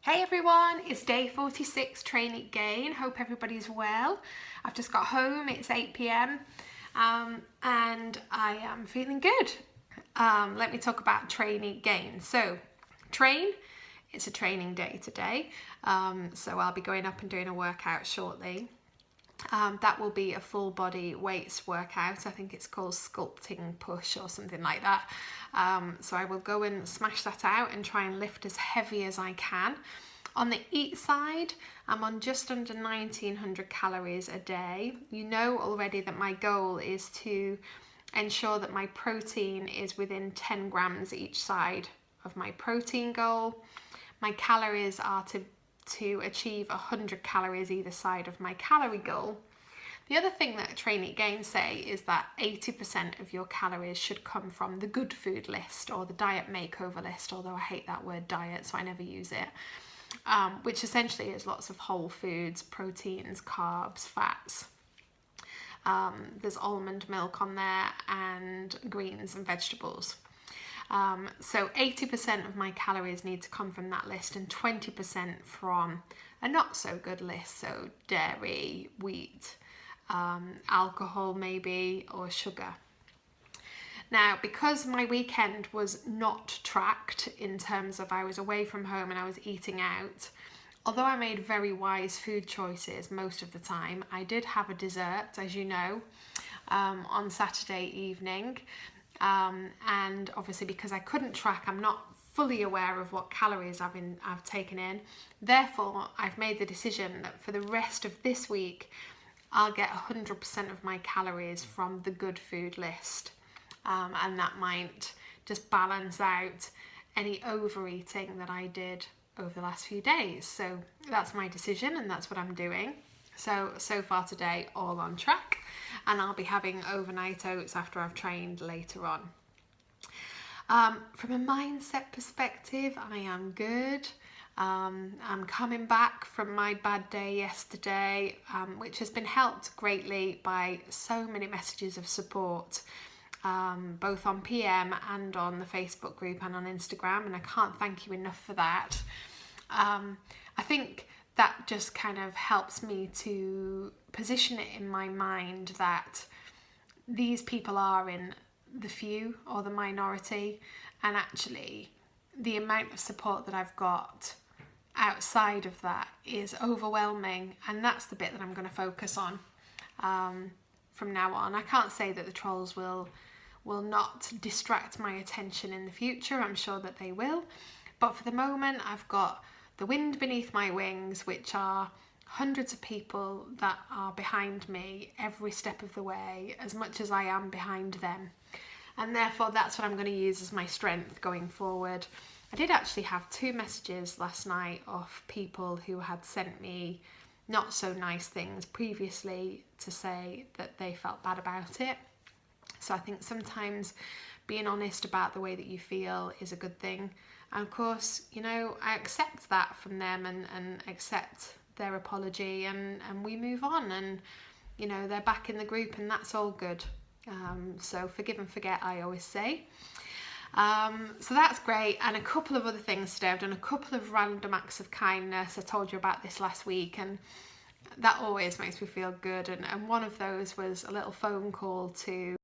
Hey everyone, it's day 46 Train It Gain. Hope everybody's well. I've just got home, it's 8 p.m. And I am feeling good. Let me talk about Train It Gain. So, it's a training day today. So I'll be going up and doing a workout shortly. That will be a full body weights workout. I think it's called sculpting push or something like that. So I will go and smash that out and try and lift as heavy as I can. On the eat side, I'm on just under 1900 calories a day. You know already that my goal is to ensure that my protein is within 10 grams each side of my protein goal. My calories are to achieve 100 calories either side of my calorie goal. The other thing that Train It Gain say is that 80% of your calories should come from the good food list or the diet makeover list, although I hate that word diet, so I never use it, which essentially is lots of whole foods, proteins, carbs, fats. There's almond milk on there and greens and vegetables. So 80% of my calories need to come from that list and 20% from a not so good list, so dairy, wheat, alcohol maybe, or sugar. Now, because my weekend was not tracked in terms of I was away from home and I was eating out, although I made very wise food choices most of the time, I did have a dessert, as you know, on Saturday evening. And obviously because I couldn't track, I'm not fully aware of what calories I've taken in. Therefore, I've made the decision that for the rest of this week, I'll get 100% of my calories from the good food list. And that might just balance out any overeating that I did over the last few days. So that's my decision and that's what I'm doing. So far today, all on track, and I'll be having overnight oats after I've trained later on. From a mindset perspective, I am good. I'm coming back from my bad day yesterday, which has been helped greatly by so many messages of support, both on PM and on the Facebook group and on Instagram, and I can't thank you enough for that. I think that just kind of helps me to position it in my mind that these people are in the few or the minority, and actually the amount of support that I've got outside of that is overwhelming, and that's the bit that I'm going to focus on from now on. I can't say that the trolls will not distract my attention in the future. I'm sure that they will, but for the moment I've got the wind beneath my wings, which are hundreds of people that are behind me every step of the way, as much as I am behind them. And therefore that's what I'm going to use as my strength going forward. I did actually have 2 messages last night of people who had sent me not so nice things previously to say that they felt bad about it. So I think sometimes being honest about the way that you feel is a good thing. And of course, you know, I accept that from them and accept their apology, and we move on, and you know, they're back in the group and that's all good. So forgive and forget, I always say. So that's great. And a couple of other things today. I've done a couple of random acts of kindness. I told you about this last week, and that always makes me feel good. And one of those was a little phone call to